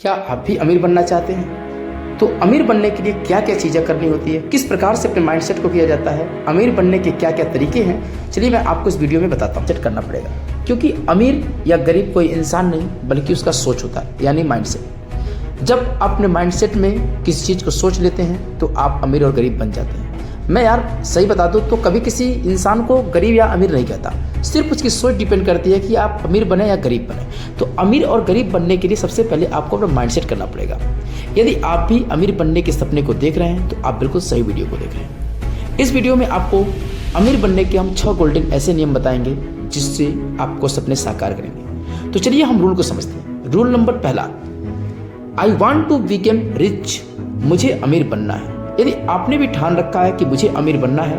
क्या आप भी अमीर बनना चाहते हैं? तो अमीर बनने के लिए क्या क्या चीज़ें करनी होती है, किस प्रकार से अपने माइंडसेट को किया जाता है, अमीर बनने के क्या क्या तरीके हैं, चलिए मैं आपको इस वीडियो में बताता हूँ। सेट करना पड़ेगा, क्योंकि अमीर या गरीब कोई इंसान नहीं बल्कि उसका सोच होता है, यानी माइंडसेट। जब आप अपने माइंडसेट में किसी चीज़ को सोच लेते हैं तो आप अमीर और गरीब बन जाते हैं। मैं यार सही बता दूँ तो कभी किसी इंसान को गरीब या अमीर नहीं कहता, सिर्फ उसकी सोच डिपेंड करती है कि आप अमीर बने या गरीब बने। तो अमीर और गरीब बनने के लिए सबसे पहले आपको अपना माइंडसेट करना पड़ेगा। यदि आप भी अमीर बनने के सपने को देख रहे हैं तो आप बिल्कुल सही वीडियो को देख रहे हैं। इस वीडियो में आपको अमीर बनने के हम 6 गोल्डन ऐसे नियम बताएंगे जिससे आपको सपने साकार करेंगे। तो चलिए हम रूल को समझते हैं। रूल नंबर पहला, I want to become rich, मुझे अमीर बनना है। यदि आपने भी ठान रखा है कि मुझे अमीर बनना है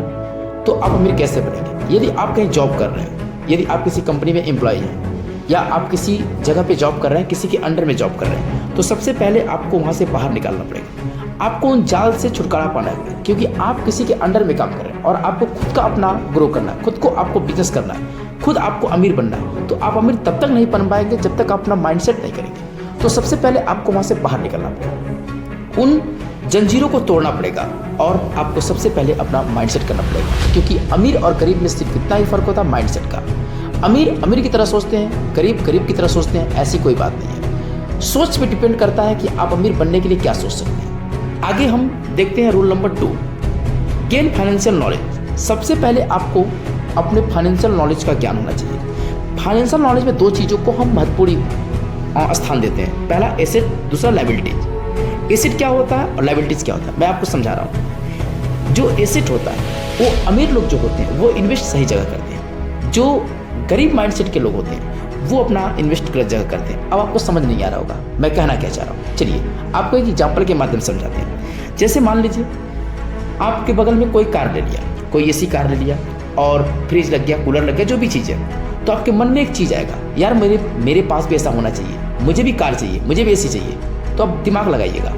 तो आप अमीर कैसे बनेंगे? यदि आप कहीं जॉब कर रहे हैं, यदि आप किसी कंपनी में एम्प्लॉय हैं या आप किसी जगह पे जॉब कर रहे हैं, किसी के अंडर में जॉब कर रहे हैं, तो सबसे पहले आपको वहाँ से बाहर निकालना पड़ेगा। आपको उन जाल से छुटकारा पाना है, क्योंकि आप किसी के अंडर में काम कर रहे हैं और आपको खुद का अपना ग्रो करना है, खुद को आपको बिजनेस करना है, खुद आपको अमीर बनना है। तो आप अमीर तब तक नहीं बन पाएंगे जब तक आप अपना माइंडसेट नहीं करेंगे। तो सबसे पहले आपको वहाँ से बाहर निकलना पड़ेगा, उन जंजीरों को तोड़ना पड़ेगा और आपको सबसे पहले अपना माइंडसेट करना पड़ेगा। क्योंकि अमीर और गरीब में सिर्फ इतना ही फर्क होता है माइंडसेट का। अमीर अमीर की तरह सोचते हैं, गरीब गरीब की तरह सोचते हैं, ऐसी कोई बात नहीं है। सोच पे डिपेंड करता है कि आप अमीर बनने के लिए क्या सोच सकते हैं। आगे हम देखते हैं rule number 2, gain financial knowledge. सबसे पहले आपको अपने फाइनेंशियल नॉलेज का ज्ञान होना चाहिए। फाइनेंशियल नॉलेज में 2 चीज़ों को हम महत्वपूर्ण स्थान देते हैं। पहला एसेट, दूसरा लायबिलिटीज। एसेट क्या होता है और लायबिलिटीज क्या होता है, मैं आपको समझा रहा हूँ। जो एसेट होता है वो अमीर लोग जो होते हैं वो इन्वेस्ट सही जगह करते हैं, जो गरीब माइंडसेट के लोग होते हैं वो अपना इन्वेस्ट गलत जगह करते हैं। अब आपको समझ नहीं आ रहा होगा मैं कहना क्या चाह रहा हूँ। चलिए आपको एक एग्जाम्पल के माध्यम से समझाते हैं। जैसे मान लीजिए आपके बगल में कोई कार ले लिया, कोई एसी कार ले लिया और फ्रिज लग गया, कूलर लग गया, जो भी चीज़ है, तो आपके मन में एक चीज़ आएगा, यार मेरे पास भी ऐसा होना चाहिए, मुझे भी कार चाहिए, मुझे भी एसी चाहिए। तो आप दिमाग लगाइएगा,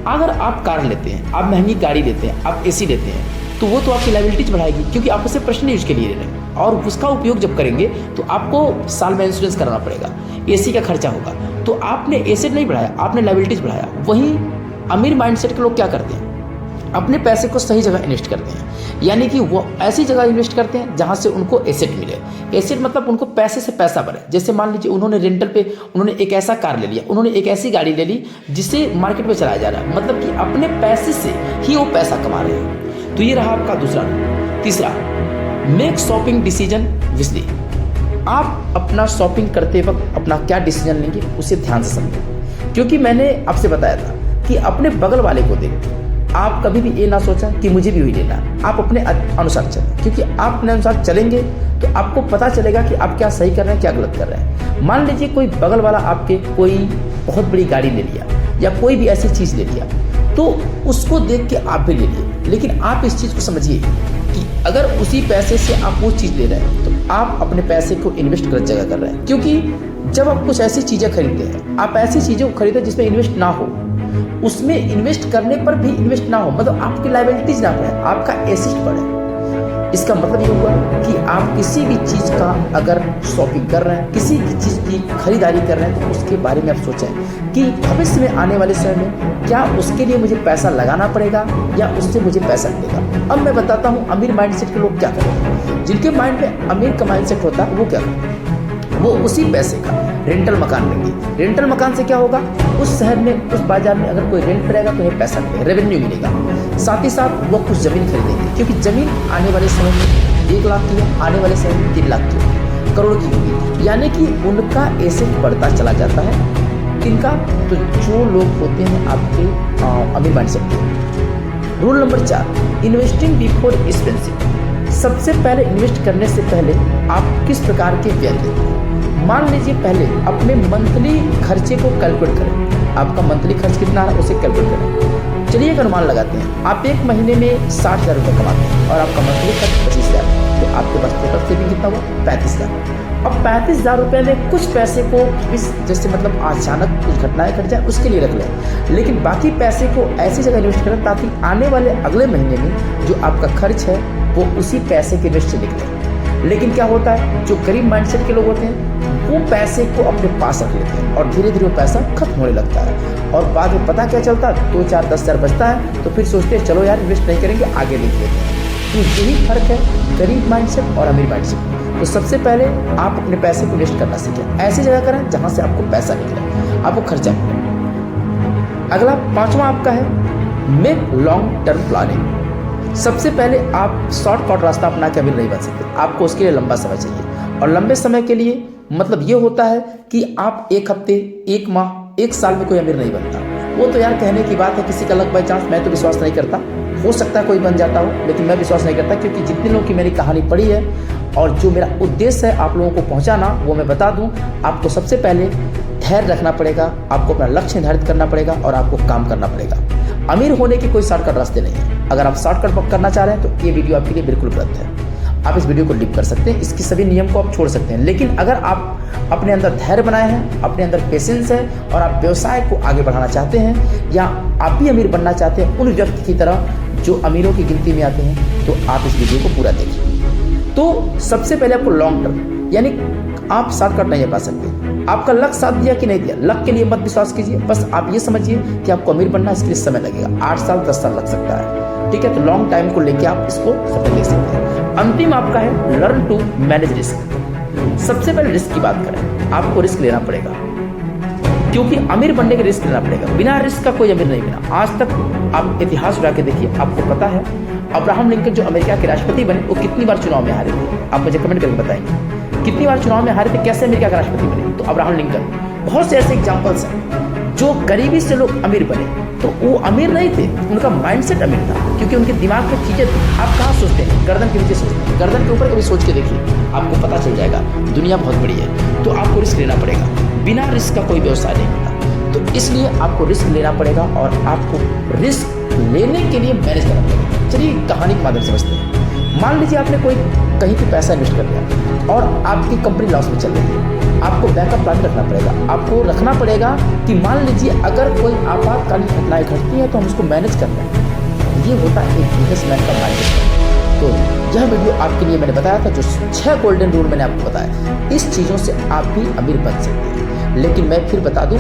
अगर आप कार लेते हैं, आप महंगी गाड़ी लेते हैं, आप एसी लेते हैं, तो वो तो आपकी लायबिलिटीज बढ़ाएगी, क्योंकि आप उसे पर्सनल यूज के लिए ले रहे हैं और उसका उपयोग जब करेंगे तो आपको साल में इंश्योरेंस कराना पड़ेगा, एसी का खर्चा होगा। तो आपने एसेट नहीं बढ़ाया, आपने लायबिलिटीज बढ़ाया। वहीं अमीर माइंडसेट के लोग क्या करते हैं, अपने पैसे को सही जगह इन्वेस्ट करते हैं, यानी कि वो ऐसी जगह इन्वेस्ट करते हैं जहां से उनको एसेट मिले। एसेट मतलब उनको पैसे से पैसा बढ़े। जैसे मान लीजिए उन्होंने रेंटल पे उन्होंने एक ऐसा कार ले लिया, उन्होंने एक ऐसी गाड़ी ले ली जिसे मार्केट में चलाया जा रहा है, मतलब कि अपने पैसे से ही वो पैसा कमा रहे हैं। तो ये रहा आपका दूसरा। तीसरा, मेक शॉपिंग डिसीजन विजली। आप अपना शॉपिंग करते वक्त अपना क्या डिसीजन लेंगे उसे ध्यान से समझें, क्योंकि मैंने आपसे बताया था कि अपने बगल वाले को देख आप कभी भी ये ना सोचा कि मुझे भी वही लेना। आप अपने अनुसार चलें, क्योंकि आप अपने अनुसार चलेंगे तो आपको पता चलेगा कि आप क्या सही कर रहे हैं, क्या गलत कर रहे हैं। मान लीजिए कोई बगल वाला आपके कोई बहुत बड़ी गाड़ी ले लिया या कोई भी ऐसी चीज़ ले लिया, तो उसको देख के आप भी ले लिए। लेकिन आप इस चीज़ को समझिए कि अगर उसी पैसे से आप वो चीज़ ले रहे हैं तो आप अपने पैसे को इन्वेस्ट गलत जगह कर रहे हैं। क्योंकि जब आप कुछ ऐसी चीज़ें खरीदते हैं, आप ऐसी चीज़ों को खरीदते हैं जिसमें इन्वेस्ट ना हो, उसमें इन्वेस्ट करने पर भी इन्वेस्ट ना हो, मतलब आपकी लायबिलिटीज ना बढ़े, आपका एसेट बढ़े। इसका मतलब ये हुआ कि आप किसी भी चीज़ का अगर शॉपिंग कर रहे हैं, किसी भी चीज़ की खरीदारी कर रहे हैं, तो उसके बारे में आप सोचें कि भविष्य में आने वाले समय में क्या उसके लिए मुझे पैसा लगाना पड़ेगा या उससे मुझे पैसा मिलेगा। अब मैं बताता हूँ अमीर माइंडसेट के लोग क्या करते हैं। जिनके माइंड में अमीर का माइंडसेट होता है वो क्या करते हैं, वो उसी पैसे का रेंटल मकान लेंगे। रेंटल मकान से क्या होगा, उस शहर में, उस बाजार में अगर कोई रेंट पर रहेगा तो उन्हें पैसा मिलेगा, रेवेन्यू मिलेगा। साथ ही साथ वो कुछ ज़मीन खरीदेंगे, क्योंकि ज़मीन आने वाले समय में 1 लाख की है, आने वाले समय में 3 लाख की होगी, करोड़ की होगी, यानी कि उनका एसेट बढ़ता चला जाता है। किनका, तो जो लोग होते हैं आपके अमीर माइंडसेट के। Rule number 4, investing before expensive. सबसे पहले इन्वेस्ट करने से पहले आप किस प्रकार के व्यय लेते हैं। मान लीजिए पहले अपने मंथली खर्चे को कैलकुलेट करें, आपका मंथली खर्च कितना है उसे कैलकुलेट करें। चलिए एक अनुमान लगाते हैं, आप एक महीने में 60,000 रुपये कमाते हैं और आपका मंथली खर्च 25,000, तो आपके पास टोटल सेविंग कितना हुआ, 35,000। अब 35,000 रुपये में कुछ पैसे को जैसे मतलब अचानक कुछ घटनाएं घट जाए उसके लिए रख लें, लेकिन बाकी पैसे को ऐसी जगह इन्वेस्ट करें ताकि आने वाले अगले महीने में जो आपका खर्च है वो उसी पैसे के इन्वेस्ट से निकले। लेकिन क्या होता है, जो गरीब माइंडसेट के लोग होते हैं वो पैसे को अपने पास रख लेते हैं और धीरे धीरे वो पैसा खत्म होने लगता है और बाद में पता क्या चलता, 2, 4, 10 हज़ार बचता है तो फिर सोचते हैं चलो यार इन्वेस्ट नहीं करेंगे, आगे देख लेते हैं। तो यही फर्क है गरीब माइंडसेट और अमीर माइंडसेट। तो सबसे पहले आप अपने पैसे को इन्वेस्ट करना सीखें। ऐसी जगह करें जहां से आपको पैसा निकले, आपको खर्चा निकले। अगला 5वां आपका है मेक लॉन्ग टर्म प्लानिंग। सबसे पहले आप शॉर्टकट रास्ता अपना के अमीर नहीं बन सकते, आपको उसके लिए लंबा समय चाहिए। और लंबे समय के लिए मतलब ये होता है कि आप 1 हफ्ते, 1 माह, 1 साल में कोई अमीर नहीं बनता। वो तो यार कहने की बात है, किसी का लक बाई चांस, मैं तो विश्वास नहीं करता। हो सकता है कोई बन जाता हो, लेकिन मैं विश्वास नहीं करता, क्योंकि जितने लोगों की मैंने कहानी पढ़ी है और जो मेरा उद्देश्य है आप लोगों को पहुंचाना, वो मैं बता दूं। आपको सबसे पहले धैर्य रखना पड़ेगा, आपको अपना लक्ष्य निर्धारित करना पड़ेगा और आपको काम करना पड़ेगा। अमीर होने के कोई शॉर्टकट रास्ते नहीं है। अगर आप शॉर्टकट करना चाह रहे हैं तो ये वीडियो आपके लिए बिल्कुल गलत है। आप इस वीडियो को लिप कर सकते हैं, इसकी सभी नियम को आप छोड़ सकते हैं। लेकिन अगर आप अपने अंदर धैर्य बनाए हैं, अपने अंदर पेशेंस है और आप व्यवसाय को आगे बढ़ाना चाहते हैं, या आप भी अमीर बनना चाहते हैं उन व्यक्ति की तरह जो अमीरों की गिनती में आते हैं, तो आप इस वीडियो को पूरा देखिए। तो सबसे पहले आपको लॉन्ग टर्म, यानी आप शॉर्टकट नहीं पा सकते। आपका लक साथ दिया कि नहीं दिया, लक के लिए मत विश्वास कीजिए। बस आप ये समझिए कि आपको अमीर बनना है, इसके लिए समय लगेगा, 8 साल 10 साल लग सकता है। ठीक है, तो लॉन्ग टाइम को लेके आप इसको सफल ले सकते हैं। अंतिम आपका है लर्न टू मैनेज रिस्क। सबसे पहले रिस्क की बात करें, आपको रिस्क लेना पड़ेगा, क्योंकि अमीर बनने के रिस्क लेना पड़ेगा। बिना रिस्क का कोई अमीर नहीं बना। आज तक आप इतिहास उठा के देखिए, आपको पता है अब्राहम लिंकन जो अमेरिका के राष्ट्रपति बने, वो कितनी बार चुनाव में हारे थे। आप मुझे कमेंट करके बताएंगे कितनी बार चुनाव में हारे थे, कैसे अमेरिका के राष्ट्रपति बने। तो अब्राहम लिंकन, बहुत से ऐसे एग्जाम्पल्स हैं जो गरीबी से लोग अमीर बने। तो वो अमीर नहीं थे, उनका माइंडसेट अमीर था, क्योंकि उनके दिमाग में चीजें थी। आप कहाँ सोचते हैं, गर्दन के नीचे सोचते हैं। गर्दन के ऊपर कभी सोच के देखिए, आपको पता चल जाएगा दुनिया बहुत बड़ी है। तो आपको रिस्क लेना पड़ेगा, बिना रिस्क का कोई व्यवसाय नहीं होता। तो इसलिए आपको रिस्क लेना पड़ेगा और आपको रिस्क लेने के लिए मैनेज करना पड़ेगा। चलिए कहानी के माध्यम से समझते हैं। मान लीजिए आपने कोई कहीं पे पैसा इन्वेस्ट कर दिया और आपकी कंपनी लॉस में चल रही है, आपको बैकअप प्लान रखना पड़ेगा। आपको रखना पड़ेगा कि मान लीजिए अगर कोई आपातकालीन घटनाएं घटती हैं तो हम उसको मैनेज कर लें। ये होता है एक बिजनेसमैन का माइंडसेट। तो यह वीडियो आपके लिए मैंने बताया था, जो 6 गोल्डन रूल मैंने आपको बताया। इस चीज़ों से आप भी अमीर बन सकते हैं। लेकिन मैं फिर बता दूँ,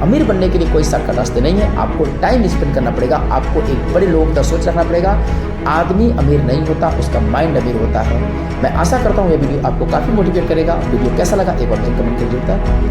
अमीर बनने के लिए कोई शॉर्टकट रास्ते नहीं है। आपको टाइम स्पेंड करना पड़ेगा, आपको एक बड़े लोगों का सोच रखना पड़ेगा। आदमी अमीर नहीं होता, उसका माइंड अमीर होता है। मैं आशा करता हूँ ये वीडियो आपको काफ़ी मोटिवेट करेगा। वीडियो कैसा लगा एक बार कमेंट कर देता है।